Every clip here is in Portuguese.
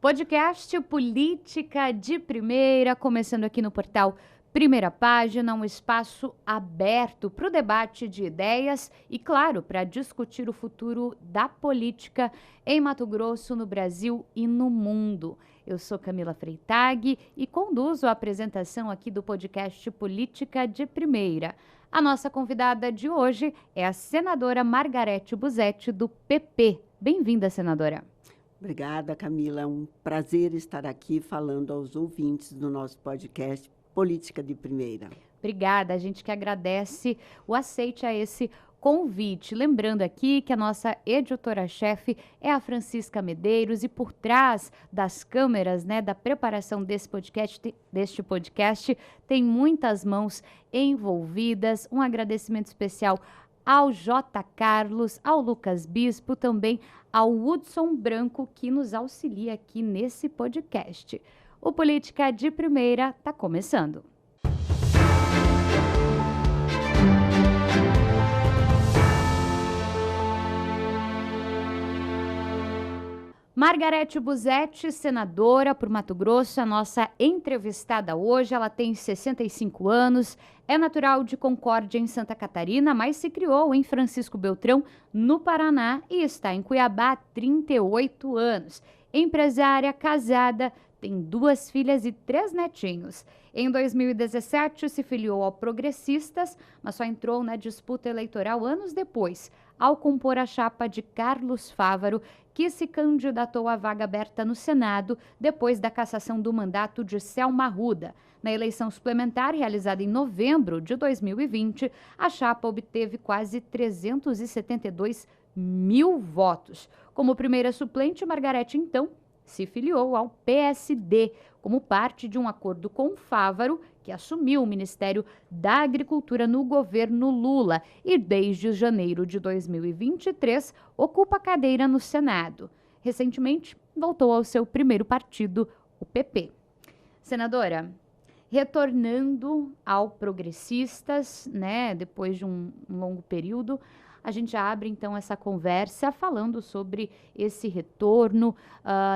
Podcast Política de Primeira, começando aqui no portal Primeira Página, um espaço aberto para o debate de ideias e, claro, para discutir o futuro da política em Mato Grosso, no Brasil e no mundo. Eu sou Camila Freitag e conduzo a apresentação aqui do podcast Política de Primeira. A nossa convidada de hoje é a senadora Margarete Busetti, do PP. Bem-vinda, senadora. Obrigada, Camila. É um prazer estar aqui falando aos ouvintes do nosso podcast Política de Primeira. Obrigada, a gente que agradece o aceite a esse convite. Lembrando aqui que a nossa editora-chefe é a Francisca Medeiros e por trás das câmeras, da preparação deste podcast, tem muitas mãos envolvidas. Um agradecimento especial ao J. Carlos, ao Lucas Bispo, também ao Hudson Branco, que nos auxilia aqui nesse podcast. O Política de Primeira está começando. Margarete Busetti, senadora por Mato Grosso, a nossa entrevistada hoje. Ela tem 65 anos, é natural de Concórdia, em Santa Catarina, mas se criou em Francisco Beltrão, no Paraná, e está em Cuiabá há 38 anos. Empresária, casada, tem 2 filhas e 3 netinhos. Em 2017, se filiou ao Progressistas, mas só entrou na disputa eleitoral anos depois, ao compor a chapa de Carlos Fávaro, que se candidatou à vaga aberta no Senado depois da cassação do mandato de Selma Arruda. Na eleição suplementar, realizada em novembro de 2020, a chapa obteve quase 372 mil votos. Como primeira suplente, Margarete, então, se filiou ao PSD, como parte de um acordo com Fávaro, que assumiu o Ministério da Agricultura no governo Lula e, desde janeiro de 2023, ocupa a cadeira no Senado. Recentemente, voltou ao seu primeiro partido, o PP. Senadora, retornando ao Progressistas, depois de um longo período, a gente abre, então, essa conversa falando sobre esse retorno.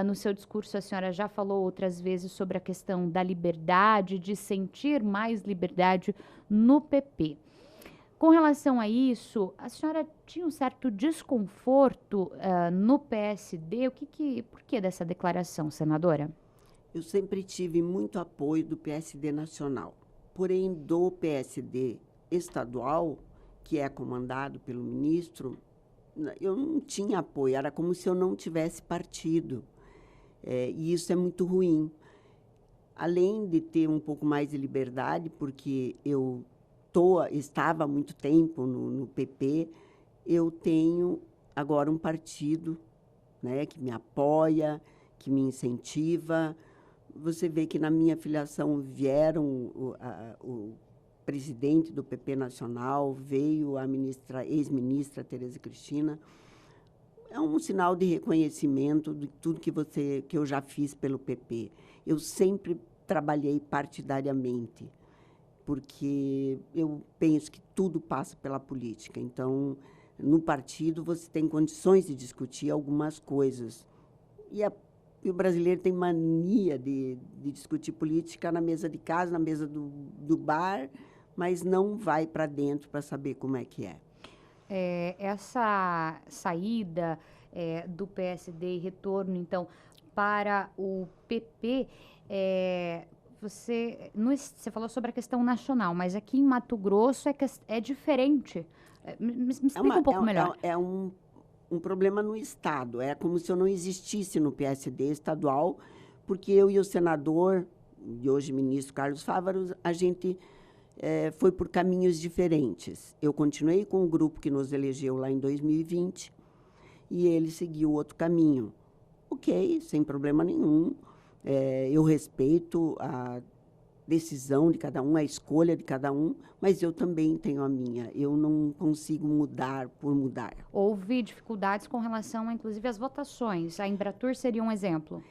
No seu discurso, a senhora já falou outras vezes sobre a questão da liberdade, de sentir mais liberdade no PP. Com relação a isso, a senhora tinha um certo desconforto no PSD. Por que dessa declaração, senadora? Eu sempre tive muito apoio do PSD nacional. Porém, do PSD estadual, que é comandado pelo ministro, eu não tinha apoio, era como se eu não tivesse partido. E isso é muito ruim. Além de ter um pouco mais de liberdade, porque eu estava há muito tempo no PP, eu tenho agora um partido, que me apoia, que me incentiva. Você vê que na minha filiação vieram o presidente do PP Nacional, veio a ex-ministra Tereza Cristina. É um sinal de reconhecimento de tudo que eu já fiz pelo PP. Eu sempre trabalhei partidariamente, porque eu penso que tudo passa pela política. Então, no partido, você tem condições de discutir algumas coisas. E o brasileiro tem mania de discutir política na mesa de casa, na mesa do bar, mas não vai para dentro para saber como é que é. Essa saída do PSD e retorno, então, para o PP, você falou sobre a questão nacional, mas aqui em Mato Grosso é diferente. Me explica um pouco melhor. É um problema no Estado. É como se eu não existisse no PSD estadual, porque eu e o senador, e hoje ministro Carlos Fávaro, a gente foi por caminhos diferentes. Eu continuei com o grupo que nos elegeu lá em 2020 e ele seguiu outro caminho. Ok, sem problema nenhum. Eu respeito a decisão de cada um, a escolha de cada um, mas eu também tenho a minha. Eu não consigo mudar por mudar. Houve dificuldades com relação, inclusive, às votações. A Embratur seria um exemplo?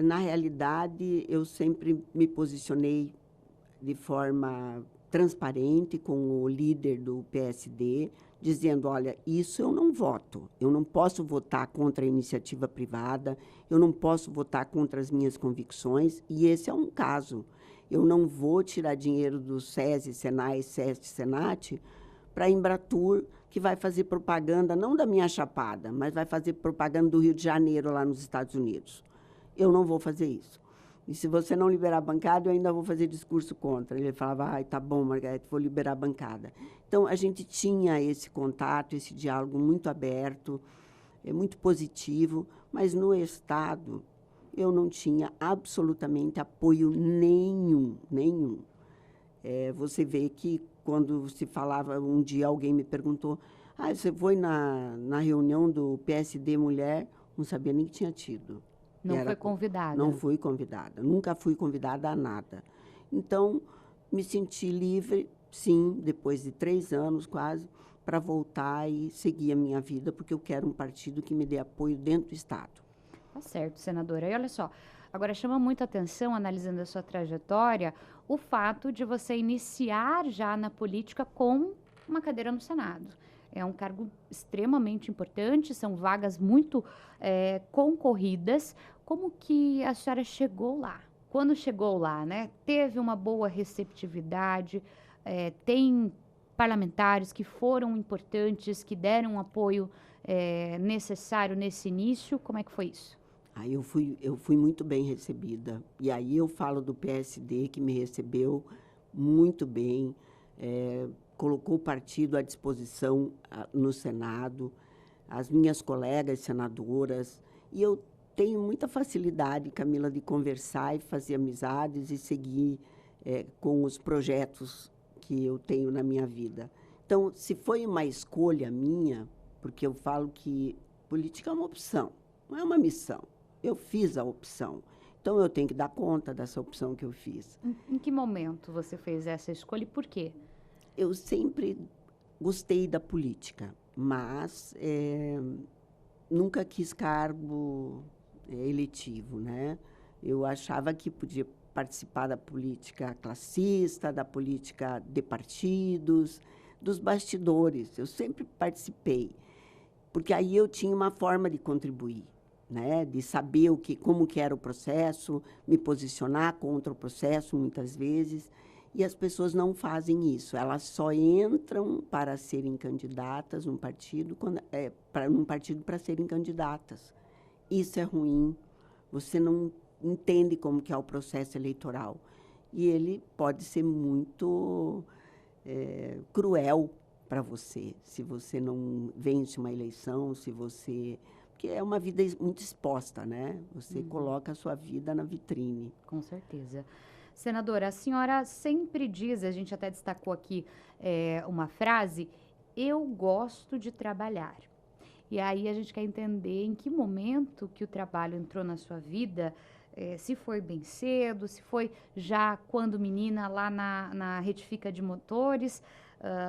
Na realidade, eu sempre me posicionei de forma transparente com o líder do PSD, dizendo, olha, isso eu não voto. Eu não posso votar contra a iniciativa privada, eu não posso votar contra as minhas convicções, e esse é um caso. Eu não vou tirar dinheiro do SESI, SENAI, SESC, SENAT para a Embratur, que vai fazer propaganda, não da minha Chapada, mas vai fazer propaganda do Rio de Janeiro, lá nos Estados Unidos. Eu não vou fazer isso. E se você não liberar a bancada, eu ainda vou fazer discurso contra. Ele falava, ai, tá bom, Margarete, vou liberar a bancada. Então, a gente tinha esse contato, esse diálogo muito aberto, muito positivo, mas no Estado eu não tinha absolutamente apoio nenhum, nenhum. Você vê que, quando se falava, um dia alguém me perguntou, você foi na reunião do PSD Mulher? Não sabia nem que tinha tido. Não foi convidada? Não fui convidada. Nunca fui convidada a nada. Então, me senti livre, sim, depois de 3 anos quase, para voltar e seguir a minha vida, porque eu quero um partido que me dê apoio dentro do Estado. Tá certo, senadora. E olha só, agora chama muita atenção, analisando a sua trajetória, o fato de você iniciar já na política com uma cadeira no Senado. É um cargo extremamente importante, são vagas muito concorridas. Como que a senhora chegou lá? Quando chegou lá, né? Teve uma boa receptividade, tem parlamentares que foram importantes, que deram um apoio necessário nesse início. Como é que foi isso? Eu fui muito bem recebida. E aí eu falo do PSD, que me recebeu muito bem, colocou o partido à disposição no Senado, as minhas colegas senadoras. E eu tenho muita facilidade, Camila, de conversar e fazer amizades e seguir com os projetos que eu tenho na minha vida. Então, se foi uma escolha minha, porque eu falo que política é uma opção, não é uma missão. Eu fiz a opção. Então, eu tenho que dar conta dessa opção que eu fiz. Em que momento você fez essa escolha e por quê? Eu sempre gostei da política, mas nunca quis cargo eletivo, né? Eu achava que podia participar da política classista, da política de partidos, dos bastidores. Eu sempre participei, porque aí eu tinha uma forma de contribuir, né, de saber como que era o processo, me posicionar contra o processo muitas vezes, e as pessoas não fazem isso. Elas só entram para serem candidatas num partido para serem candidatas. Isso é ruim. Você não entende como que é o processo eleitoral. E ele pode ser muito cruel para você, se você não vence uma eleição, porque é uma vida muito exposta, né? Você coloca a sua vida na vitrine. Com certeza. Senadora, a senhora sempre diz, a gente até destacou aqui uma frase, eu gosto de trabalhar. E aí a gente quer entender em que momento que o trabalho entrou na sua vida, se foi bem cedo, se foi já quando menina lá na Retifica de Motores,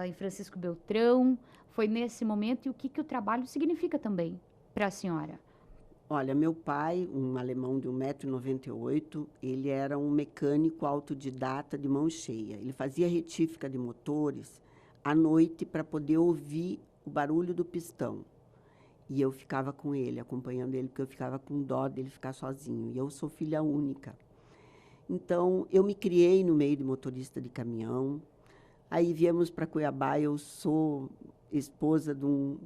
em Francisco Beltrão, foi nesse momento, e o que o trabalho significa também para a senhora? Olha, meu pai, um alemão de 1,98 m, ele era um mecânico autodidata de mão cheia. Ele fazia retífica de motores à noite para poder ouvir o barulho do pistão. E eu ficava com ele, acompanhando ele, porque eu ficava com dó dele ficar sozinho. E eu sou filha única. Então, eu me criei no meio de motorista de caminhão. Aí viemos para Cuiabá, eu sou esposa de um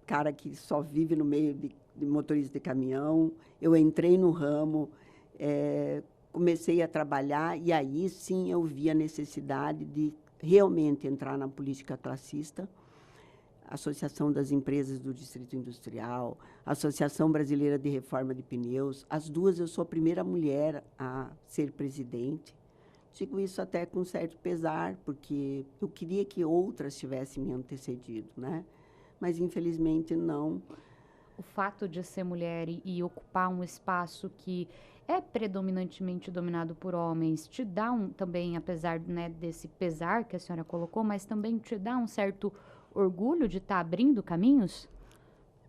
cara que só vive no meio de motorista de caminhão. Eu entrei no ramo, comecei a trabalhar, e aí sim eu vi a necessidade de realmente entrar na política classista. Associação das Empresas do Distrito Industrial, Associação Brasileira de Reforma de Pneus, as duas eu sou a primeira mulher a ser presidente. Digo isso até com certo pesar, porque eu queria que outras tivessem me antecedido, né? Mas, infelizmente, não. O fato de ser mulher e ocupar um espaço que é predominantemente dominado por homens, te dá também, apesar, né, desse pesar que a senhora colocou, mas também te dá um certo orgulho de estar abrindo caminhos?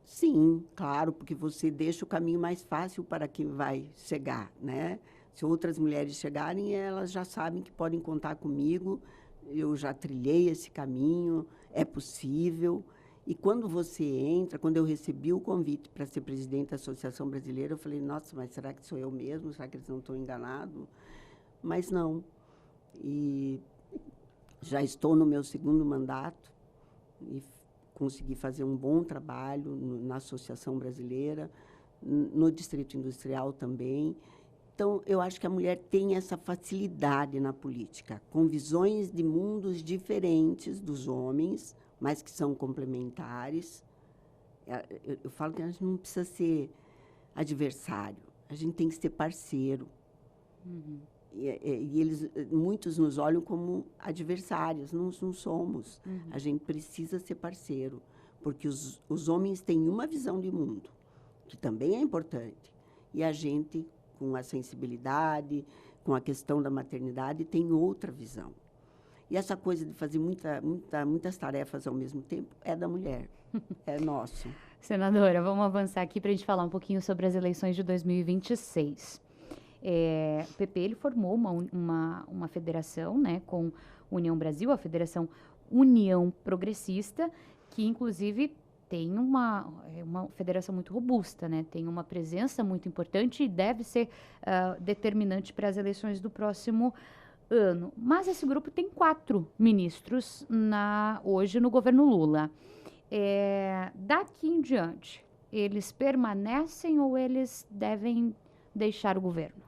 Sim, claro, porque você deixa o caminho mais fácil para quem vai chegar, né? Se outras mulheres chegarem, elas já sabem que podem contar comigo. Eu já trilhei esse caminho. é possível. E quando você entra, quando eu recebi o convite para ser presidente da Associação Brasileira, eu falei, nossa, mas será que sou eu mesmo? Será que eles não estão enganados? Mas não. E já estou no meu segundo mandato e consegui fazer um bom trabalho na Associação Brasileira, no Distrito Industrial também. Então, eu acho que a mulher tem essa facilidade na política, com visões de mundos diferentes dos homens, mas que são complementares. Eu falo que a gente não precisa ser adversário, a gente tem que ser parceiro. Uhum. E eles, muitos nos olham como adversários, não somos. Uhum. A gente precisa ser parceiro, porque os homens têm uma visão de mundo, que também é importante, e a gente, com a sensibilidade, com a questão da maternidade, tem outra visão. E essa coisa de fazer muitas tarefas ao mesmo tempo é da mulher, é nosso. Senadora, vamos avançar aqui para a gente falar um pouquinho sobre as eleições de 2026. O PP ele formou uma federação, né, com União Brasil, a Federação União Progressista, que inclusive tem uma federação muito robusta, né, tem uma presença muito importante e deve ser determinante para as eleições do próximo ano. Mas esse grupo tem 4 ministros hoje no governo Lula. Daqui em diante, eles permanecem ou eles devem deixar o governo?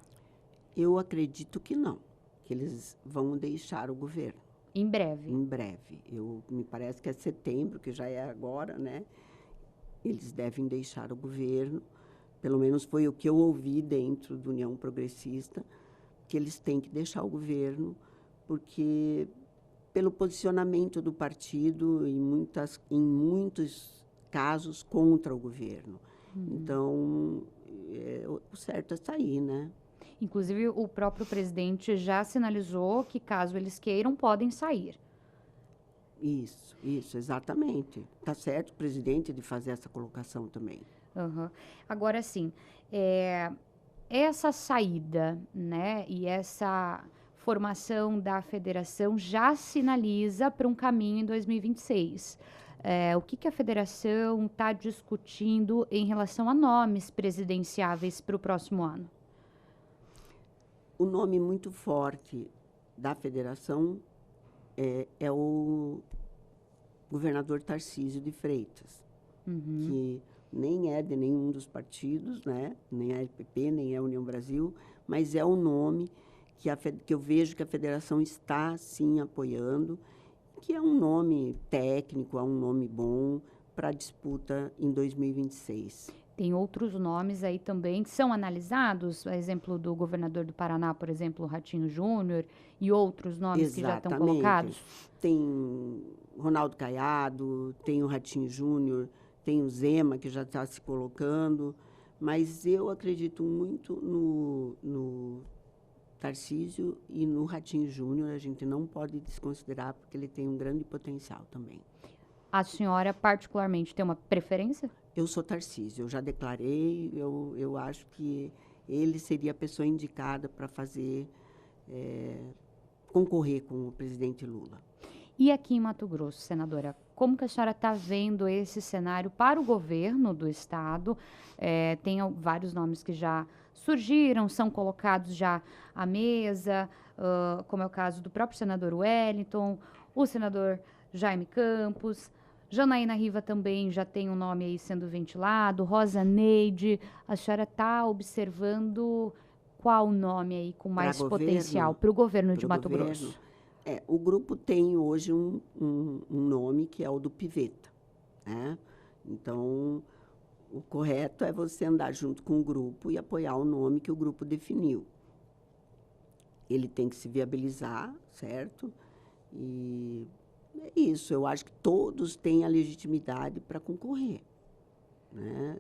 Eu acredito que não, que eles vão deixar o governo. Em breve? Em breve. Me parece que é setembro, que já é agora, né? Eles devem deixar o governo. Pelo menos foi o que eu ouvi dentro da União Progressista, que eles têm que deixar o governo, porque pelo posicionamento do partido em muitos casos contra o governo. Então, o certo é sair, né? Inclusive, o próprio presidente já sinalizou que, caso eles queiram, podem sair. Isso, exatamente. Está certo o presidente de fazer essa colocação também. Uhum. Agora, sim, essa saída, né, e essa formação da federação já sinaliza para um caminho em 2026. O que a federação está discutindo em relação a nomes presidenciáveis para o próximo ano? O nome muito forte da federação é o governador Tarcísio de Freitas, que nem é de nenhum dos partidos, né? Nem é PP, nem é União Brasil, mas é o nome que eu vejo que a federação está, sim, apoiando, que é um nome técnico, é um nome bom para a disputa em 2026. Tem outros nomes aí também que são analisados, a exemplo do governador do Paraná, por exemplo, o Ratinho Júnior, e outros nomes que já estão colocados? Tem Ronaldo Caiado, tem o Ratinho Júnior, tem o Zema, que já está se colocando, mas eu acredito muito no Tarcísio e no Ratinho Júnior. A gente não pode desconsiderar, porque ele tem um grande potencial também. A senhora, particularmente, tem uma preferência? Eu sou Tarcísio, eu já declarei, eu acho que ele seria a pessoa indicada para concorrer com o presidente Lula. E aqui em Mato Grosso, senadora, como que a senhora está vendo esse cenário para o governo do estado? Tem vários nomes que já surgiram, são colocados já à mesa, como é o caso do próprio senador Wellington, o senador Jaime Campos, Janaína Riva também já tem um nome aí sendo ventilado, Rosa Neide. A senhora está observando qual nome aí com mais potencial para o governo de Mato Grosso? O grupo tem hoje um nome que é o do Piveta, né? Então, o correto é você andar junto com o grupo e apoiar o nome que o grupo definiu. Ele tem que se viabilizar, certo? E é isso, eu acho que todos têm a legitimidade para concorrer, né?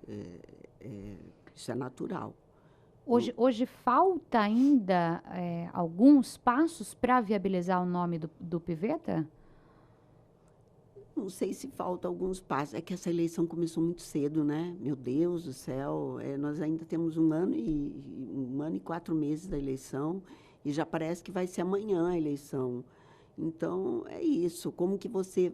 Isso é natural. Hoje falta ainda alguns passos para viabilizar o nome do Piveta? Não sei se falta alguns passos. É que essa eleição começou muito cedo, né? Meu Deus do céu, nós ainda temos um ano e 4 meses da eleição e já parece que vai ser amanhã a eleição. Então, é isso. Como que você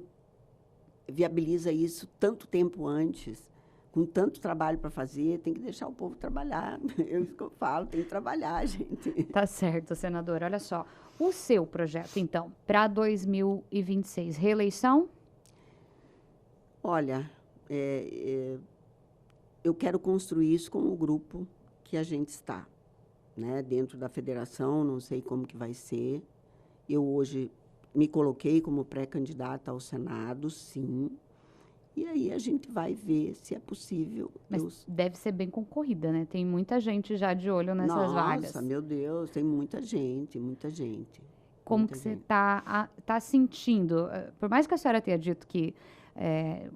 viabiliza isso tanto tempo antes, com tanto trabalho para fazer, tem que deixar o povo trabalhar. Isso que eu falo, tem que trabalhar, gente. Tá certo, senadora. Olha só, o seu projeto, então, para 2026, reeleição? Olha, eu quero construir isso com o grupo que a gente está, né? Dentro da federação, não sei como que vai ser. Eu hoje me coloquei como pré-candidata ao Senado, sim. E aí a gente vai ver se é possível. Mas deve ser bem concorrida, né? Tem muita gente já de olho nessas vagas. Nossa, meu Deus, tem muita gente, muita gente. Como muita que você gente. tá sentindo? Por mais que a senhora tenha dito que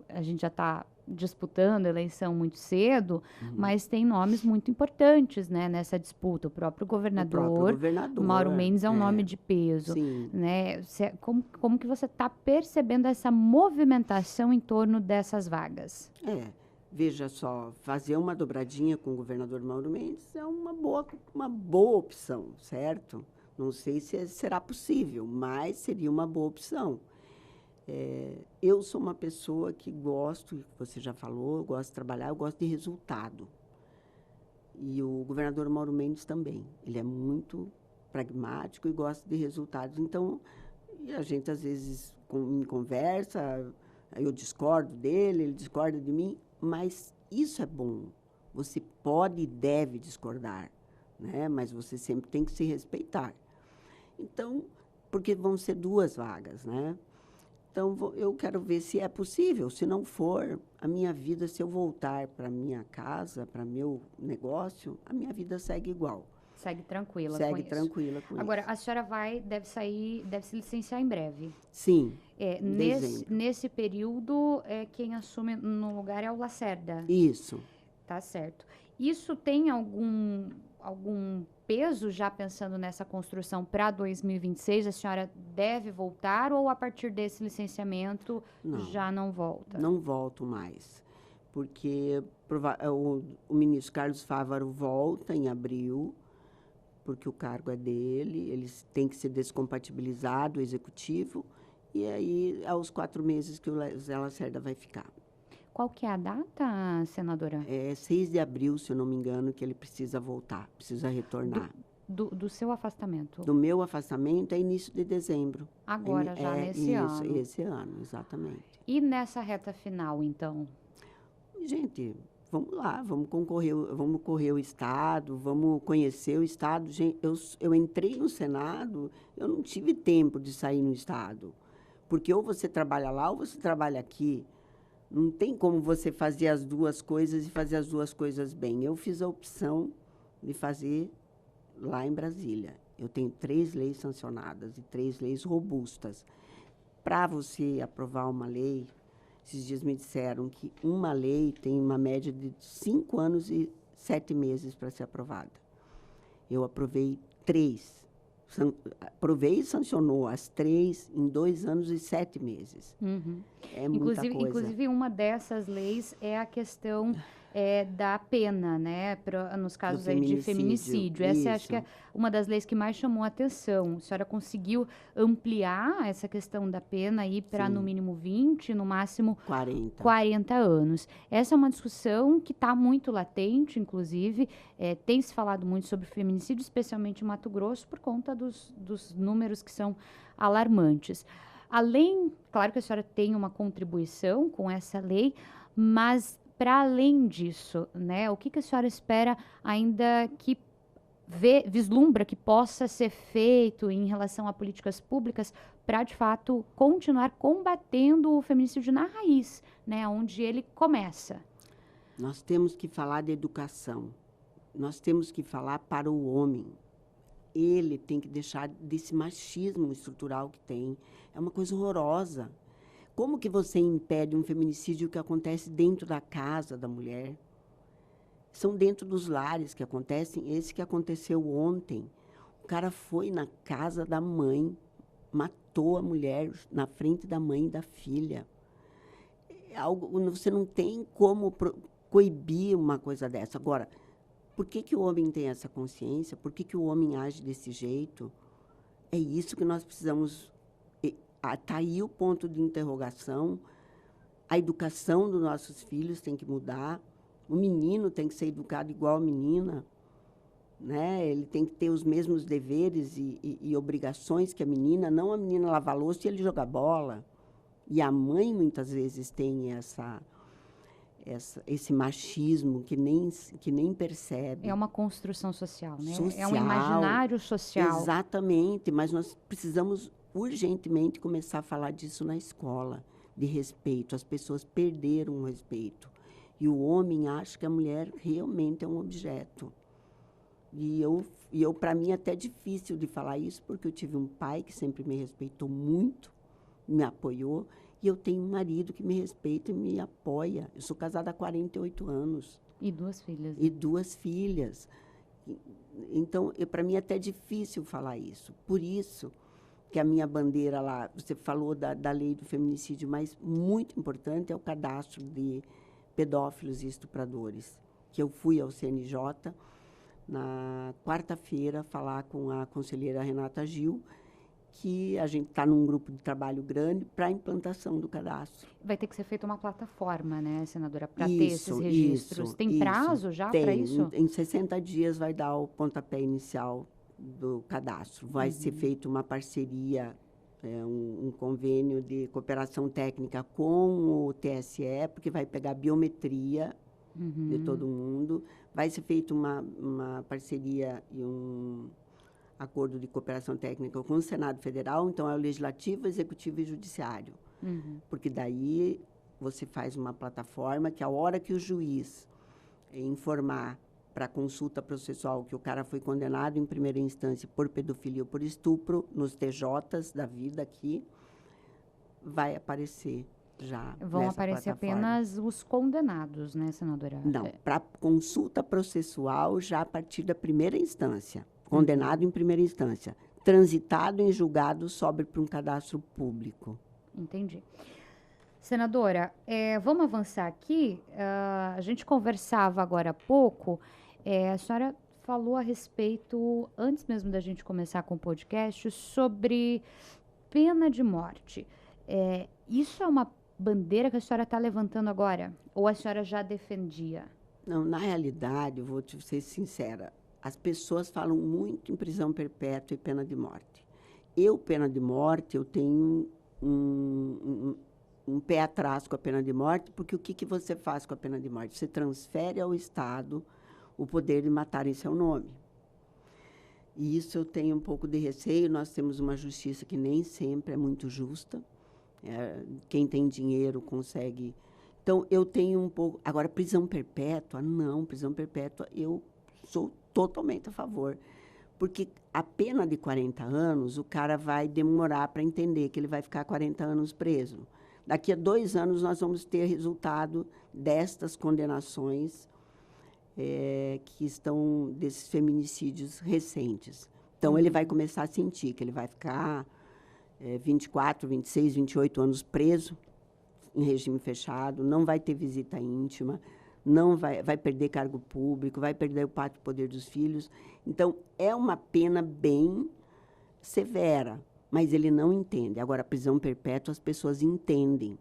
a gente já está disputando a eleição muito cedo, mas tem nomes muito importantes, né, nessa disputa. O próprio governador, Mauro Mendes é um nome de peso. Sim. Né? Como que você está percebendo essa movimentação em torno dessas vagas? Veja só, fazer uma dobradinha com o governador Mauro Mendes é uma boa opção, certo? Não sei se será possível, mas seria uma boa opção. Eu sou uma pessoa que gosto, você já falou, eu gosto de trabalhar, eu gosto de resultado. E o governador Mauro Mendes também. Ele é muito pragmático e gosta de resultados. Então, a gente, às vezes, em conversa, eu discordo dele, ele discorda de mim, mas isso é bom. Você pode e deve discordar, né? Mas você sempre tem que se respeitar. Então, porque vão ser 2 vagas, né? Então, eu quero ver se é possível. Se não for, a minha vida, se eu voltar para minha casa, para meu negócio, a minha vida segue igual. Segue tranquila Segue tranquila com isso. Agora, a senhora deve se licenciar em breve. Sim, nesse período, quem assume no lugar é o Lacerda. Isso. Tá certo. Isso tem algum peso, já pensando nessa construção para 2026? A senhora deve voltar ou a partir desse licenciamento já não volta? Não volto mais, porque o ministro Carlos Fávaro volta em abril, porque o cargo é dele, ele tem que ser descompatibilizado, o executivo, e aí, aos 4 meses que o Zé Lacerda vai ficar. Qual que é a data, senadora? É 6 de abril, se eu não me engano, que ele precisa voltar, precisa retornar. Do seu afastamento? Do meu afastamento é início de dezembro. Agora, já nesse ano. Esse ano, exatamente. E nessa reta final, então? Gente, vamos lá, vamos correr o Estado, vamos conhecer o Estado. Gente, eu entrei no Senado, eu não tive tempo de sair no Estado. Porque ou você trabalha lá ou você trabalha aqui. Não tem como você fazer as 2 coisas e fazer as 2 coisas bem. Eu fiz a opção de fazer lá em Brasília. Eu tenho 3 leis sancionadas e 3 leis robustas. Para você aprovar uma lei, esses dias me disseram que uma lei tem uma média de 5 anos e 7 meses para ser aprovada. Eu aprovei 3. Aprovei e sancionou as 3 em 2 anos e 7 meses. Uhum. É muita coisa. Inclusive, uma dessas leis é a questão da pena, né? Nos casos de feminicídio. Essa acho que é uma das leis que mais chamou a atenção. A senhora conseguiu ampliar essa questão da pena aí para no mínimo 20, no máximo 40 anos. Essa é uma discussão que está muito latente, inclusive. Tem se falado muito sobre feminicídio, especialmente em Mato Grosso, por conta dos números que são alarmantes. Além, claro que a senhora tem uma contribuição com essa lei, mas para além disso, né, o que a senhora espera ainda que vislumbra que possa ser feito em relação a políticas públicas para, de fato, continuar combatendo o feminicídio na raiz, né, onde ele começa? Nós temos que falar de educação. Nós temos que falar para o homem. Ele tem que deixar desse machismo estrutural que tem. É uma coisa horrorosa. Como que você impede um feminicídio que acontece dentro da casa da mulher? São dentro dos lares que acontecem. Esse que aconteceu ontem. O cara foi na casa da mãe, matou a mulher na frente da mãe e da filha. Você não tem como coibir uma coisa dessa. Agora, por que o homem tem essa consciência? Por que o homem age desse jeito? É isso que nós precisamos. Está aí o ponto de interrogação, A educação dos nossos filhos tem que mudar. O menino tem que ser educado igual a menina, né? Ele tem que ter os mesmos deveres e obrigações que a menina, não a menina lavar louça e ele jogar bola. E a mãe, muitas vezes, tem esse machismo que nem percebe. É uma construção social, né? Social, é um imaginário social. Exatamente, mas nós precisamos urgentemente começar a falar disso na escola, de respeito. As pessoas perderam o respeito. E o homem acha que a mulher realmente é um objeto. E eu para mim, é até difícil de falar isso, porque eu tive um pai que sempre me respeitou muito, me apoiou, e eu tenho um marido que me respeita e me apoia. Eu sou casada há 48 anos. E 2 filhas. E 2 filhas. Então, para mim, é até difícil falar isso. Por isso que a minha bandeira lá, você falou da lei do feminicídio, mas muito importante é o cadastro de pedófilos e estupradores, que eu fui ao CNJ na quarta-feira falar com a conselheira Renata Gil, que a gente está num grupo de trabalho grande para a implantação do cadastro. Vai ter que ser feita uma plataforma, né, senadora, para ter esses registros. Tem prazo já para isso? Em 60 dias vai dar o pontapé inicial do cadastro. Vai ser feita uma parceria, um convênio de cooperação técnica com o TSE, porque vai pegar biometria de todo mundo. Vai ser feita uma parceria e um acordo de cooperação técnica com o Senado Federal, então é o Legislativo, Executivo e Judiciário. Porque daí você faz uma plataforma que a hora que o juiz informar para a consulta processual que o cara foi condenado em primeira instância por pedofilia ou por estupro, nos TJs da vida aqui, vai aparecer já. Vão aparecer apenas os condenados, né, senadora? Não, para consulta processual já a partir da primeira instância. Condenado em primeira instância. Transitado em julgado, sobe para um cadastro público. Entendi. Senadora, vamos avançar aqui. A gente conversava agora há pouco, a senhora falou a respeito, antes mesmo da gente começar com o podcast, sobre pena de morte. Isso é uma bandeira que a senhora está levantando agora? Ou a senhora já defendia? Não, na realidade, eu vou te ser sincera, as pessoas falam muito em prisão perpétua e pena de morte. Pena de morte, eu tenho um pé atrás com a pena de morte, porque o que você faz com a pena de morte? Você transfere ao Estado o poder de matar em seu nome. E isso eu tenho um pouco de receio. Nós temos uma justiça que nem sempre é muito justa. Quem tem dinheiro consegue. Então, eu tenho um pouco. Agora, prisão perpétua? Não, prisão perpétua eu sou totalmente a favor. Porque a pena de 40 anos, o cara vai demorar para entender que ele vai ficar 40 anos preso. Daqui a 2 anos, nós vamos ter resultado destas condenações que estão desses feminicídios recentes. Então, ele vai começar a sentir que ele vai ficar 24, 26, 28 anos preso, em regime fechado, não vai ter visita íntima, não vai perder cargo público, vai perder o pátrio poder dos filhos. Então, é uma pena bem severa, mas ele não entende. Agora, a prisão perpétua, as pessoas entendem.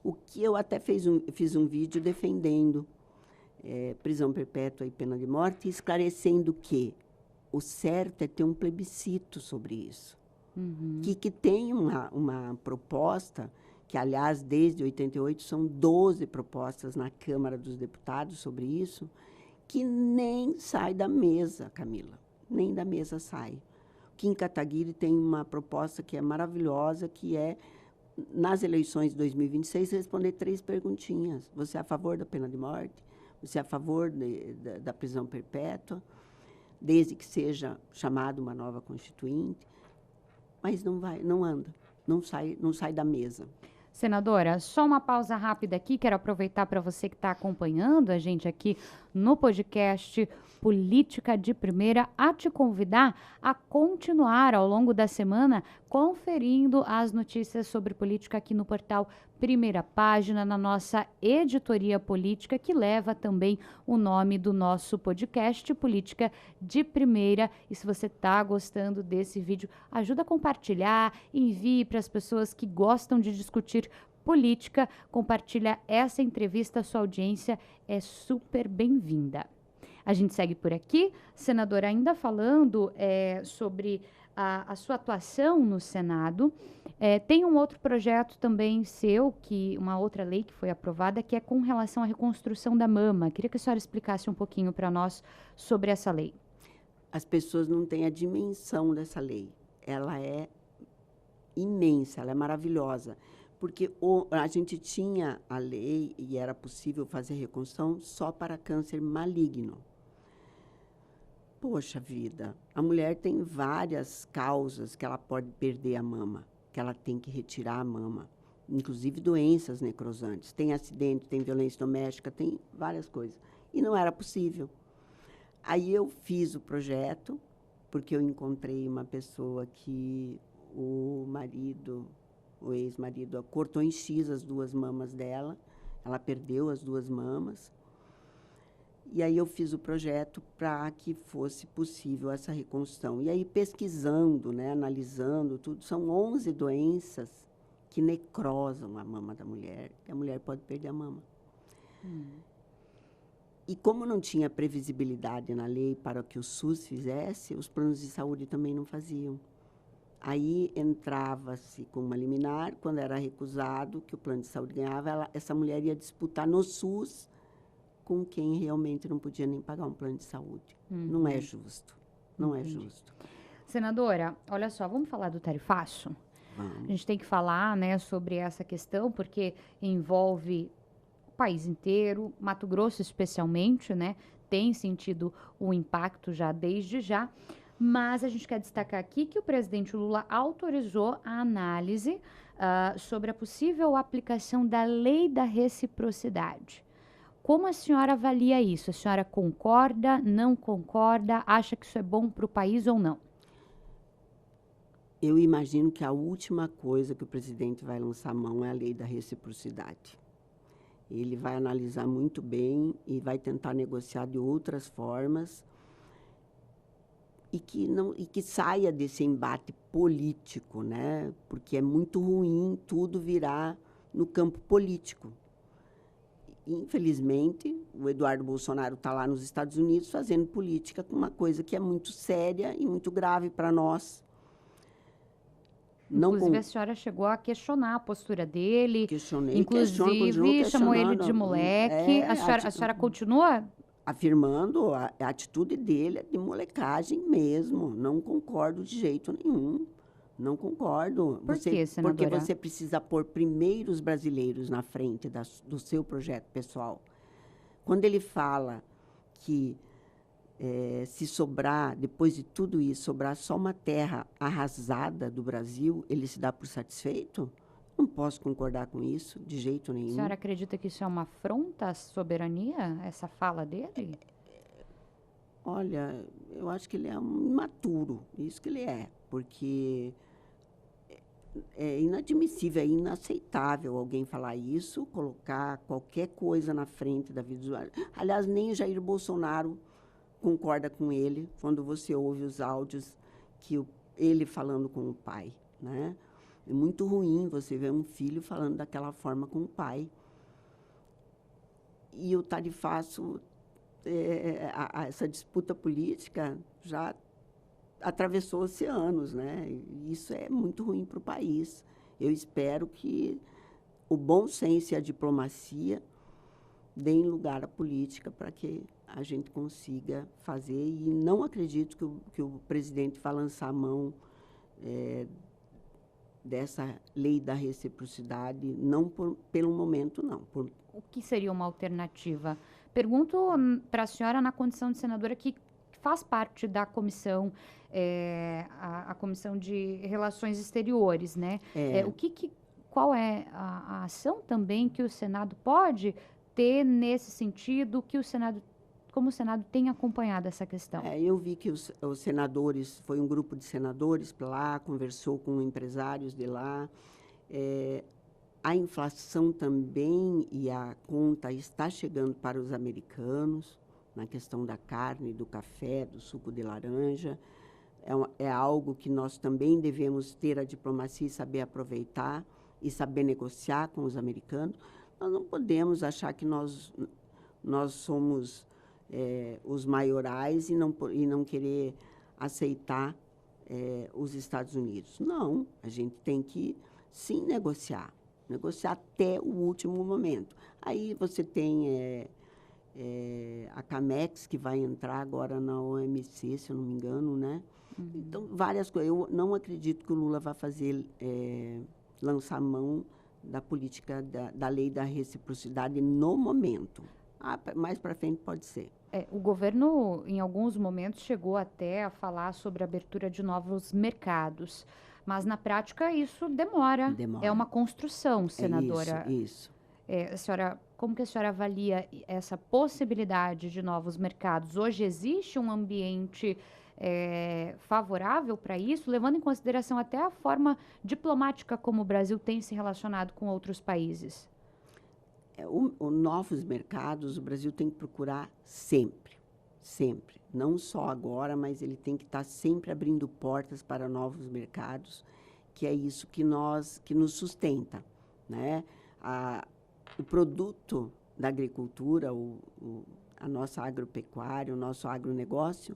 O que eu até fiz um vídeo defendendo prisão perpétua e pena de morte, esclarecendo que o certo é ter um plebiscito sobre isso. Que tem uma proposta, que, aliás, desde 88, são 12 propostas na Câmara dos Deputados sobre isso, que nem sai da mesa, Camila. Nem da mesa sai. O Kim Kataguiri tem uma proposta que é maravilhosa, que é, nas eleições de 2026, responder 3 perguntinhas. Você é a favor da pena de morte? Você é a favor da prisão perpétua? Desde que seja chamada uma nova constituinte. Mas não anda, não sai da mesa. Senadora, só uma pausa rápida aqui, quero aproveitar para você que está acompanhando a gente aqui no podcast Política de Primeira, a te convidar a continuar ao longo da semana conferindo as notícias sobre política aqui no portal Primeira Página, na nossa editoria política, que leva também o nome do nosso podcast, Política de Primeira. E se você está gostando desse vídeo, ajuda a compartilhar, envie para as pessoas que gostam de discutir política. Compartilha essa entrevista, sua audiência é super bem-vinda. A gente segue por aqui, senadora, ainda falando sobre a sua atuação no Senado. Tem um outro projeto também seu, uma outra lei que foi aprovada, que é com relação à reconstrução da mama. Queria que a senhora explicasse um pouquinho para nós sobre essa lei. As pessoas não têm a dimensão dessa lei. Ela é imensa, ela é maravilhosa. Porque a gente tinha a lei e era possível fazer reconstrução só para câncer maligno. Poxa vida, a mulher tem várias causas que ela pode perder a mama, que ela tem que retirar a mama, inclusive doenças necrosantes. Tem acidente, tem violência doméstica, tem várias coisas. E não era possível. Aí eu fiz o projeto, porque eu encontrei uma pessoa que o ex-marido, cortou em X as 2 mamas dela, ela perdeu as 2 mamas. E aí eu fiz o projeto para que fosse possível essa reconstrução. E aí, pesquisando, né, analisando tudo, são 11 doenças que necrosam a mama da mulher, e a mulher pode perder a mama. E como não tinha previsibilidade na lei para que o SUS fizesse, os planos de saúde também não faziam. Aí entrava-se com uma liminar, quando era recusado, que o plano de saúde ganhava, essa mulher ia disputar no SUS com quem realmente não podia nem pagar um plano de saúde. Não é justo. Não é justo. Senadora, olha só, vamos falar do tarifaço? Vamos. A gente tem que falar, né, sobre essa questão, porque envolve o país inteiro, Mato Grosso especialmente, né, tem sentido o impacto já desde já, mas a gente quer destacar aqui que o presidente Lula autorizou a análise sobre a possível aplicação da lei da reciprocidade. Como a senhora avalia isso? A senhora concorda, não concorda, acha que isso é bom para o país ou não? Eu imagino que a última coisa que o presidente vai lançar a mão é a lei da reciprocidade. Ele vai analisar muito bem e vai tentar negociar de outras formas e que saia desse embate político, né? Porque é muito ruim tudo virar no campo político. Infelizmente, o Eduardo Bolsonaro está lá nos Estados Unidos fazendo política com uma coisa que é muito séria e muito grave para nós. Inclusive, a senhora chegou a questionar a postura dele. Questionei, inclusive, chamou ele de moleque. A senhora continua? Afirmando a atitude dele é de molecagem mesmo. Não concordo de jeito nenhum. Não concordo. Por quê, senadora? Porque você precisa pôr primeiro os brasileiros na frente do seu projeto pessoal. Quando ele fala que se sobrar, depois de tudo isso, sobrar só uma terra arrasada do Brasil, ele se dá por satisfeito? Não posso concordar com isso, de jeito nenhum. A senhora acredita que isso é uma afronta à soberania, essa fala dele? Olha, eu acho que ele é um imaturo, isso que ele é, porque é inadmissível, é inaceitável alguém falar isso, colocar qualquer coisa na frente da vida do... Aliás, nem o Jair Bolsonaro concorda com ele quando você ouve os áudios ele falando com o pai, né? É muito ruim você ver um filho falando daquela forma com o pai. E o tarifaço, essa disputa política já atravessou oceanos, né? E isso é muito ruim para o país. Eu espero que o bom senso e a diplomacia deem lugar à política para que a gente consiga fazer. E não acredito que o presidente vai lançar a mão dessa lei da reciprocidade, não pelo momento, não. O que seria uma alternativa? Pergunto para a senhora, na condição de senadora, que faz parte da comissão, a Comissão de Relações Exteriores, né? Qual é a ação também que o Senado pode ter nesse sentido, como o Senado tem acompanhado essa questão? Eu vi que os senadores, foi um grupo de senadores para lá, conversou com empresários de lá. A inflação também e a conta está chegando para os americanos, na questão da carne, do café, do suco de laranja. É algo que nós também devemos ter a diplomacia e saber aproveitar. e saber negociar com os americanos, nós não podemos achar que nós somos os maiorais e não querer aceitar os Estados Unidos. Não, a gente tem que, sim, negociar até o último momento. Aí você tem a Camex, que vai entrar agora na OMC, se eu não me engano, né? Uhum. Então, várias coisas. Eu não acredito que o Lula vai lançar mão da política, da lei da reciprocidade no momento. Mais para frente pode ser. O governo, em alguns momentos, chegou até a falar sobre a abertura de novos mercados. Mas, na prática, isso demora. É uma construção, senadora. Isso. Como que a senhora avalia essa possibilidade de novos mercados? Hoje existe um ambiente favorável para isso, levando em consideração até a forma diplomática como o Brasil tem se relacionado com outros países? Novos mercados, o Brasil tem que procurar sempre, sempre. Não só agora, mas ele tem que estar sempre abrindo portas para novos mercados, que é isso que nos sustenta, né? O produto da agricultura, a nossa agropecuária, o nosso agronegócio,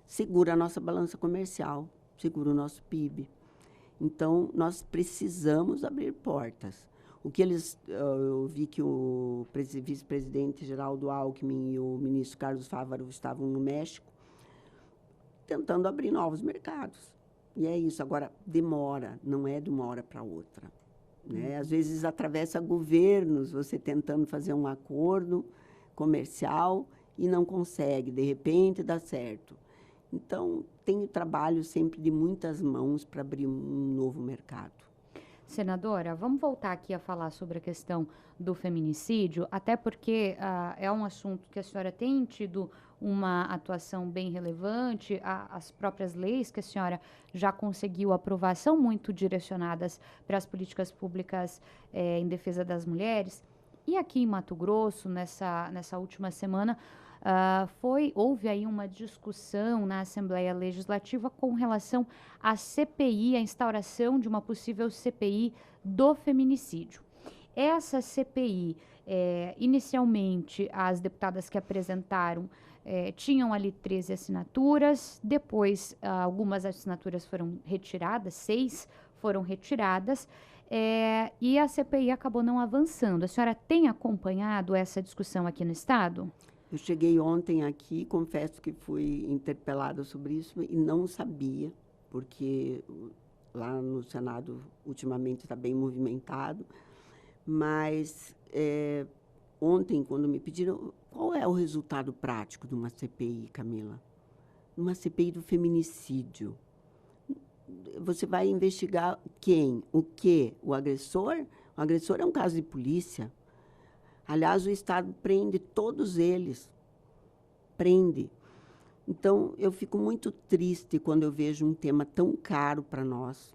segura a nossa balança comercial, segura o nosso PIB. Então, nós precisamos abrir portas. Eu vi que o vice-presidente Geraldo Alckmin e o ministro Carlos Fávaro estavam no México tentando abrir novos mercados. E é isso. Agora, demora, não é de uma hora para outra. Né? Às vezes, atravessa governos, você tentando fazer um acordo comercial e não consegue, de repente dá certo. Então, tem o trabalho sempre de muitas mãos para abrir um novo mercado. Senadora, vamos voltar aqui a falar sobre a questão do feminicídio, até porque é um assunto que a senhora tem tido uma atuação bem relevante, as próprias leis que a senhora já conseguiu aprovar são muito direcionadas para as políticas públicas em defesa das mulheres. E aqui em Mato Grosso, nessa última semana, houve aí uma discussão na Assembleia Legislativa com relação à CPI, a instauração de uma possível CPI do feminicídio. Essa CPI, inicialmente, as deputadas que apresentaram tinham ali 13 assinaturas, depois algumas assinaturas foram retiradas, 6 foram retiradas, e a CPI acabou não avançando. A senhora tem acompanhado essa discussão aqui no Estado? Eu cheguei ontem aqui, confesso que fui interpelada sobre isso e não sabia, porque lá no Senado ultimamente está bem movimentado, mas ontem, quando me pediram, qual é o resultado prático de uma CPI, Camila? Uma CPI do feminicídio. Você vai investigar quem? O quê? O agressor? O agressor é um caso de polícia. Aliás, o Estado prende todos eles. Prende. Então, eu fico muito triste quando eu vejo um tema tão caro para nós,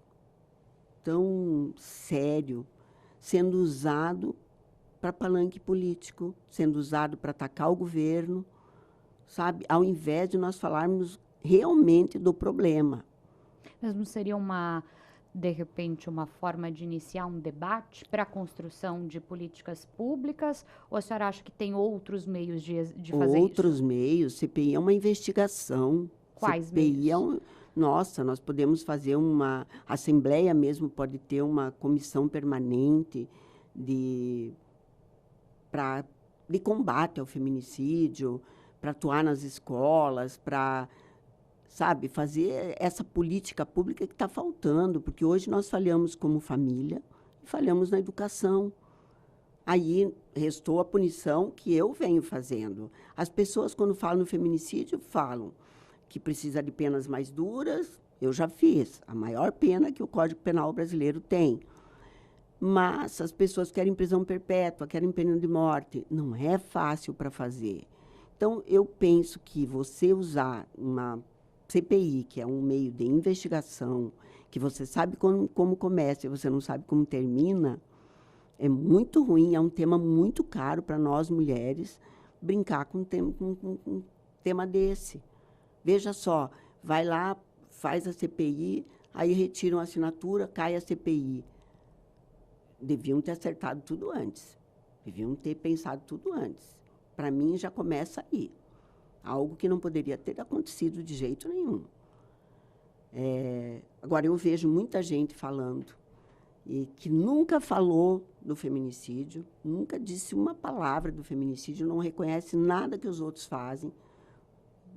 tão sério, sendo usado para palanque político, sendo usado para atacar o governo, sabe? Ao invés de nós falarmos realmente do problema. Mas não seria de repente, uma forma de iniciar um debate para a construção de políticas públicas? Ou a senhora acha que tem outros meios de fazer isso? Outros meios. CPI é uma investigação. Quais CPI meios? Nossa, nós podemos fazer a Assembleia mesmo pode ter uma comissão permanente de combate ao feminicídio, para atuar nas escolas, para fazer essa política pública que está faltando, porque hoje nós falhamos como família e falhamos na educação. Aí restou a punição que eu venho fazendo. As pessoas, quando falam no feminicídio, falam que precisa de penas mais duras. Eu já fiz a maior pena que o Código Penal brasileiro tem. Mas as pessoas querem prisão perpétua, querem pena de morte. Não é fácil para fazer. Então, eu penso que você usar uma CPI, que é um meio de investigação, que você sabe como começa e você não sabe como termina, é muito ruim, é um tema muito caro para nós mulheres brincar com um tema desse. Veja só, vai lá, faz a CPI, aí retiram a assinatura, cai a CPI. deviam ter acertado tudo antes. Deviam ter pensado tudo antes. Para mim, já começa aí. Algo que não poderia ter acontecido de jeito nenhum. Agora, eu vejo muita gente falando e que nunca falou do feminicídio, nunca disse uma palavra do feminicídio, não reconhece nada que os outros fazem,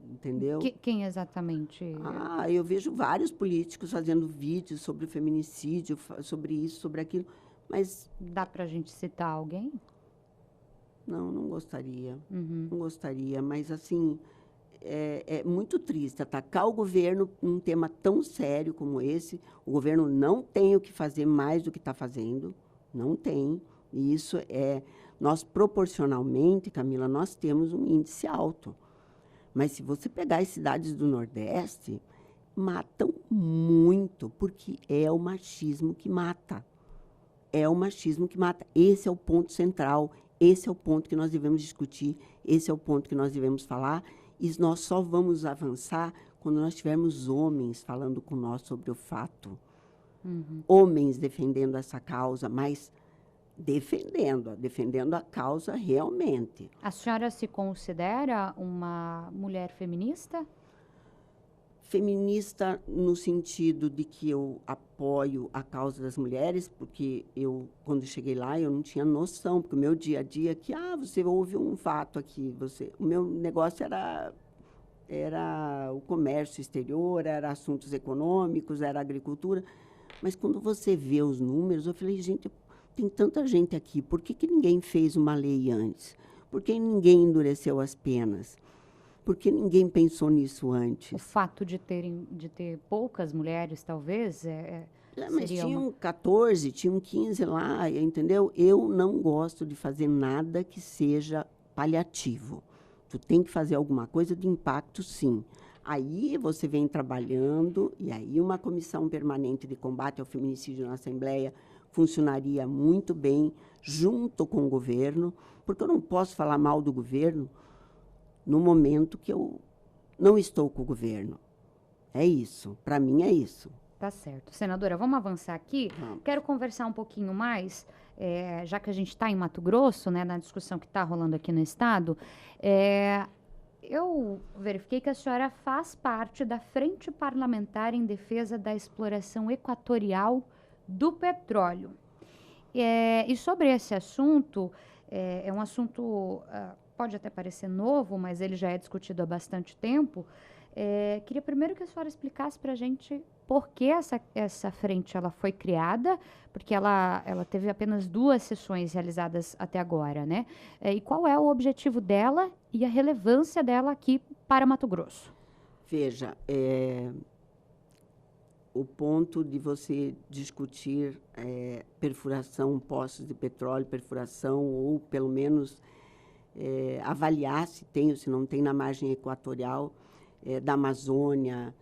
entendeu? Quem exatamente? Eu vejo vários políticos fazendo vídeos sobre o feminicídio, sobre isso, sobre aquilo, mas... Dá para a gente citar alguém? Não gostaria. Uhum. Não gostaria, mas, assim, é muito triste atacar o governo num tema tão sério como esse. O governo não tem o que fazer mais do que está fazendo, não tem. E isso nós, proporcionalmente, Camila, nós temos um índice alto. Mas, se você pegar as cidades do Nordeste, matam muito, porque é o machismo que mata. É o machismo que mata. Esse é o ponto central. Esse é o ponto que nós devemos discutir, esse é o ponto que nós devemos falar, e nós só vamos avançar quando nós tivermos homens falando com nós sobre o fato. Uhum. Homens defendendo essa causa, mas defendendo a causa realmente. A senhora se considera uma mulher feminista? Feminista no sentido de que eu apoio a causa das mulheres, porque eu, quando cheguei lá, eu não tinha noção, porque o meu dia a dia aqui, você ouve um fato aqui, o meu negócio era o comércio exterior, era assuntos econômicos, era agricultura, mas quando você vê os números, eu falei, gente, tem tanta gente aqui, por que ninguém fez uma lei antes? Por que ninguém endureceu as penas? Porque ninguém pensou nisso antes. O fato de ter poucas mulheres, talvez, mas tinham 14, tinham 15 lá, entendeu? Eu não gosto de fazer nada que seja paliativo. Tu tem que fazer alguma coisa de impacto, sim. Aí você vem trabalhando, e aí uma comissão permanente de combate ao feminicídio na Assembleia funcionaria muito bem, junto com o governo, porque eu não posso falar mal do governo no momento que eu não estou com o governo. É isso. Para mim, é isso. Tá certo. Senadora, vamos avançar aqui? Vamos. Quero conversar um pouquinho mais, já que a gente está em Mato Grosso, né, na discussão que está rolando aqui no Estado. Eu verifiquei que a senhora faz parte da Frente Parlamentar em Defesa da Exploração Equatorial do Petróleo. E sobre esse assunto, é um assunto... pode até parecer novo, mas ele já é discutido há bastante tempo. Queria primeiro que a senhora explicasse para a gente por que essa frente ela foi criada, porque ela teve apenas 2 sessões realizadas até agora, né? E qual é o objetivo dela e a relevância dela aqui para Mato Grosso? Veja, o ponto de você discutir perfuração, poços de petróleo, perfuração, ou pelo menos... avaliar se tem ou se não tem na margem equatorial da Amazônia.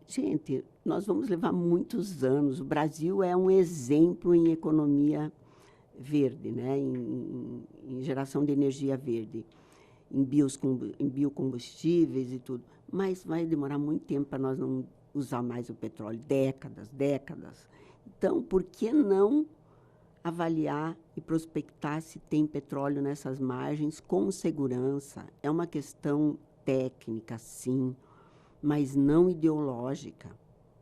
Gente, nós vamos levar muitos anos. O Brasil é um exemplo em economia verde, né? em geração de energia verde, em biocombustíveis e tudo. Mas vai demorar muito tempo para nós não usar mais o petróleo. Décadas. Então, por que não avaliar e prospectar se tem petróleo nessas margens com segurança? É uma questão técnica, sim, mas não ideológica.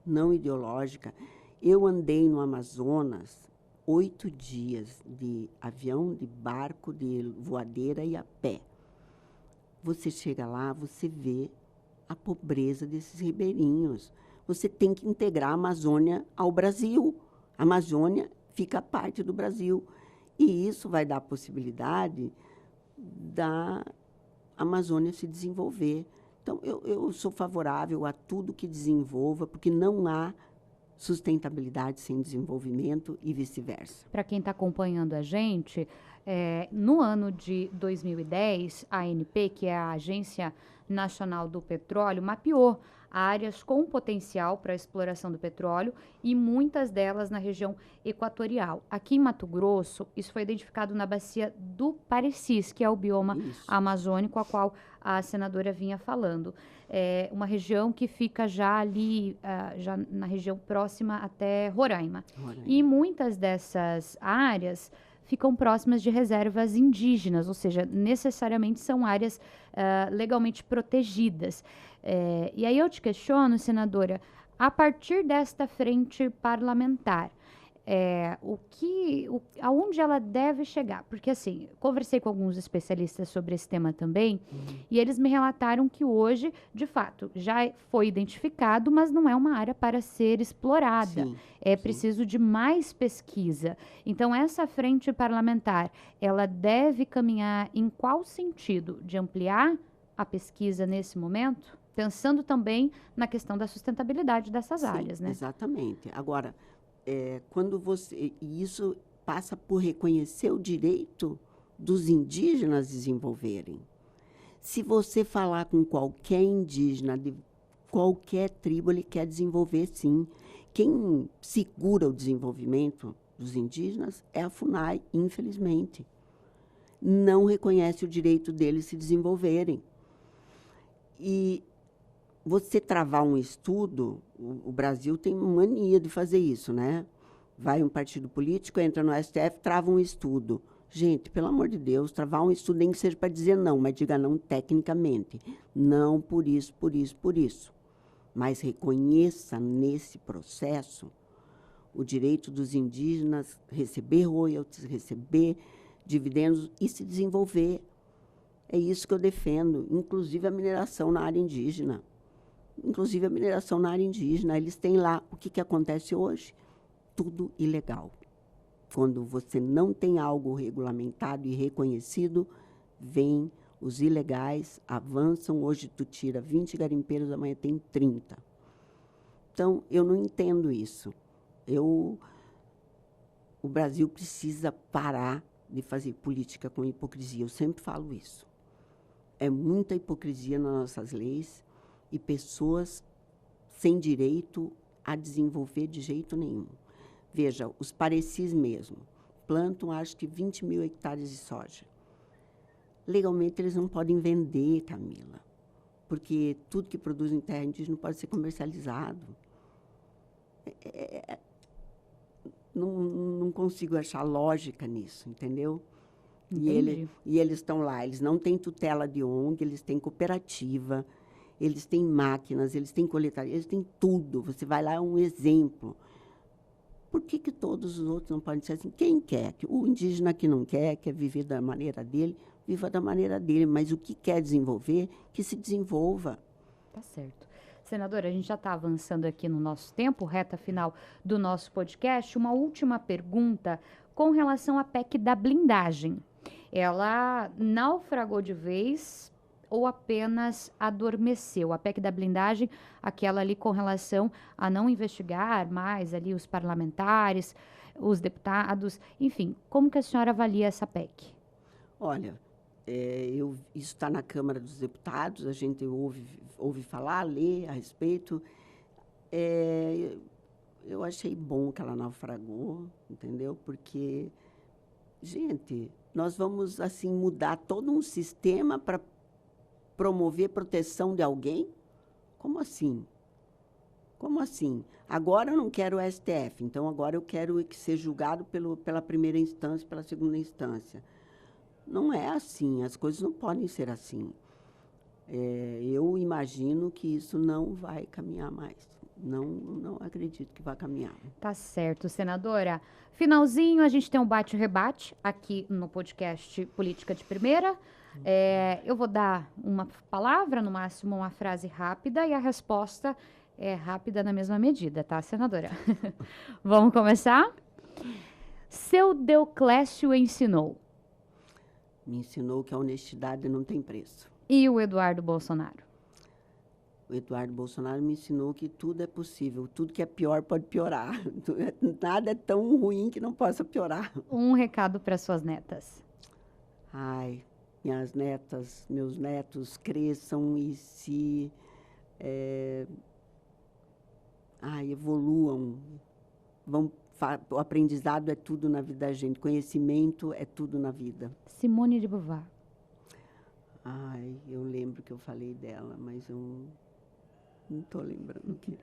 Não ideológica. Eu andei no Amazonas 8 dias de avião, de barco, de voadeira e a pé. Você chega lá, você vê a pobreza desses ribeirinhos. Você tem que integrar a Amazônia ao Brasil. A Amazônia fica parte do Brasil. E isso vai dar a possibilidade da Amazônia se desenvolver. Então, eu sou favorável a tudo que desenvolva, porque não há sustentabilidade sem desenvolvimento e vice-versa. Para quem está acompanhando a gente, no ano de 2010, a ANP, que é a Agência Nacional do Petróleo, mapeou áreas com potencial para a exploração do petróleo e muitas delas na região equatorial. Aqui em Mato Grosso, isso foi identificado na bacia do Parecis, que é o bioma amazônico, a qual a senadora vinha falando. É uma região que fica já ali, já na região próxima até Roraima. E muitas dessas áreas ficam próximas de reservas indígenas, ou seja, necessariamente são áreas legalmente protegidas. E aí eu te questiono, senadora, a partir desta frente parlamentar, aonde ela deve chegar? Porque, assim, conversei com alguns especialistas sobre esse tema também, e eles me relataram que hoje, de fato, já foi identificado, mas não é uma área para ser explorada. É preciso de mais pesquisa. Então, essa frente parlamentar, ela deve caminhar em qual sentido? De ampliar a pesquisa nesse momento? Pensando também na questão da sustentabilidade dessas áreas, né? Exatamente. Agora, quando você... E isso passa por reconhecer o direito dos indígenas desenvolverem. Se você falar com qualquer indígena de qualquer tribo, ele quer desenvolver, sim. Quem segura o desenvolvimento dos indígenas é a FUNAI, infelizmente. Não reconhece o direito deles se desenvolverem. E você travar um estudo, o Brasil tem mania de fazer isso, né? Vai um partido político, entra no STF, trava um estudo. Gente, pelo amor de Deus, travar um estudo nem que seja para dizer não, mas diga não tecnicamente. Não por isso, por isso, por isso. Mas reconheça nesse processo o direito dos indígenas receber royalties, receber dividendos e se desenvolver. É isso que eu defendo, inclusive a mineração na área indígena. Inclusive a mineração na área indígena, eles têm lá. O que acontece hoje? Tudo ilegal. Quando você não tem algo regulamentado e reconhecido, vem os ilegais, avançam. Hoje tu tira 20 garimpeiros, amanhã tem 30. Então, eu não entendo isso. O Brasil precisa parar de fazer política com hipocrisia. Eu sempre falo isso. É muita hipocrisia nas nossas leis e pessoas sem direito a desenvolver de jeito nenhum. Veja, os Parecis mesmo plantam, acho que 20 mil hectares de soja. Legalmente, eles não podem vender, Camila, porque tudo que produz em terra indígena não pode ser comercializado. Não consigo achar lógica nisso, entendeu? E eles estão lá, eles não têm tutela de ONG, eles têm cooperativa, eles têm máquinas, eles têm coletaria, eles têm tudo. Você vai lá, é um exemplo. Por que todos os outros não podem ser assim? Quem quer? O indígena que não quer viver da maneira dele, viva da maneira dele. Mas o que quer desenvolver, que se desenvolva. Tá certo. Senadora, a gente já está avançando aqui no nosso tempo, reta final do nosso podcast. Uma última pergunta com relação à PEC da blindagem. Ela naufragou de vez ou apenas adormeceu? A PEC da blindagem, aquela ali com relação a não investigar mais ali os parlamentares, os deputados, enfim, como que a senhora avalia essa PEC? Olha, isso está na Câmara dos Deputados, a gente ouve falar, lê a respeito. Eu achei bom que ela naufragou, entendeu? Porque, gente, nós vamos assim mudar todo um sistema para promover proteção de alguém? Como assim? Como assim? Agora eu não quero o STF, então agora eu quero que seja julgado pela primeira instância, pela segunda instância. Não é assim, as coisas não podem ser assim. Eu imagino que isso não vai caminhar mais. Não acredito que vai caminhar. Tá certo, senadora. Finalzinho, a gente tem um bate-rebate aqui no podcast Política de Primeira. Eu vou dar uma palavra, no máximo uma frase rápida, e a resposta é rápida na mesma medida, tá, senadora? Vamos começar? Seu Deoclésio ensinou. Me ensinou que a honestidade não tem preço. E o Eduardo Bolsonaro? O Eduardo Bolsonaro me ensinou que tudo é possível, tudo que é pior pode piorar. Nada é tão ruim que não possa piorar. Um recado para suas netas. Ai, minhas netas, meus netos cresçam e se Evoluam. O aprendizado é tudo na vida da gente. Conhecimento é tudo na vida. Simone de Beauvoir. Eu lembro que eu falei dela, mas eu não estou lembrando o que.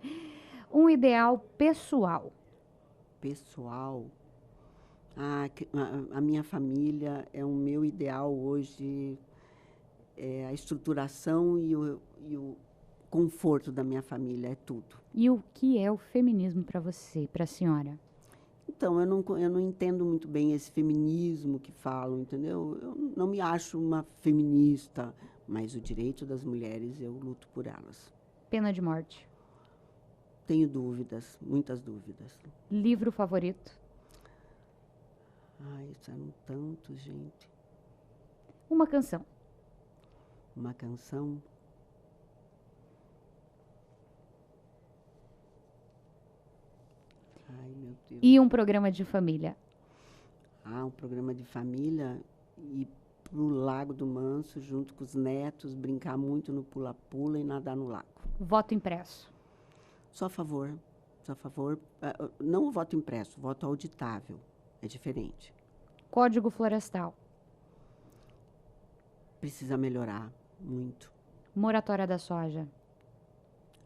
Um ideal pessoal. Pessoal? A minha família é o meu ideal hoje. A estruturação e o conforto da minha família, é tudo. E o que é o feminismo para você, para a senhora? Então, eu não entendo muito bem esse feminismo que falam, entendeu? Eu não me acho uma feminista, mas o direito das mulheres, eu luto por elas. Pena de morte. Tenho dúvidas, muitas dúvidas. Livro favorito? São tantos, gente. Uma canção. Uma canção? Meu Deus. E um programa de família? Um programa de família, ir pro Lago do Manso, junto com os netos, brincar muito no pula-pula e nadar no lago. Voto impresso? Só a favor. Só a favor. Não o voto impresso, voto auditável. É diferente. Código florestal? Precisa melhorar muito. Moratória da soja?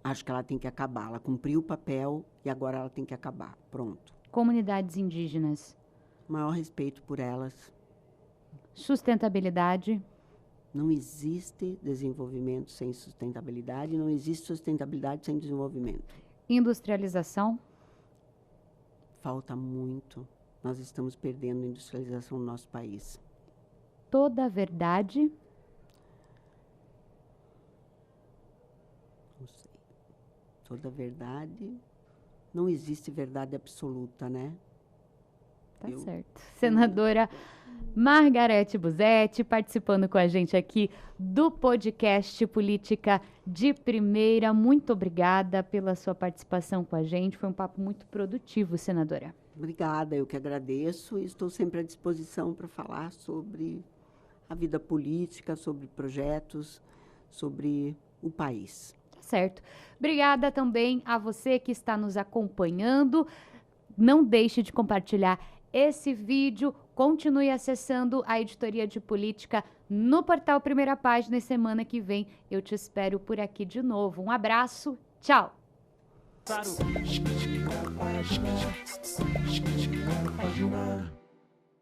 Acho que ela tem que acabar. Ela cumpriu o papel e agora ela tem que acabar. Pronto. Comunidades indígenas? Maior respeito por elas. Sustentabilidade? Não existe desenvolvimento sem sustentabilidade, não existe sustentabilidade sem desenvolvimento. Industrialização? Falta muito. Nós estamos perdendo a industrialização no nosso país. Toda a verdade? Não sei. Toda a verdade... Não existe verdade absoluta, né? Tá certo. Senadora Margarete Busetti, participando com a gente aqui do podcast Política de Primeira. Muito obrigada pela sua participação com a gente. Foi um papo muito produtivo, senadora. Obrigada, eu que agradeço e estou sempre à disposição para falar sobre a vida política, sobre projetos, sobre o país. Certo. Obrigada também a você que está nos acompanhando. Não deixe de compartilhar esse vídeo. Continue acessando a editoria de política no portal Primeira Página e semana que vem eu te espero por aqui de novo. Um abraço. Tchau. Página.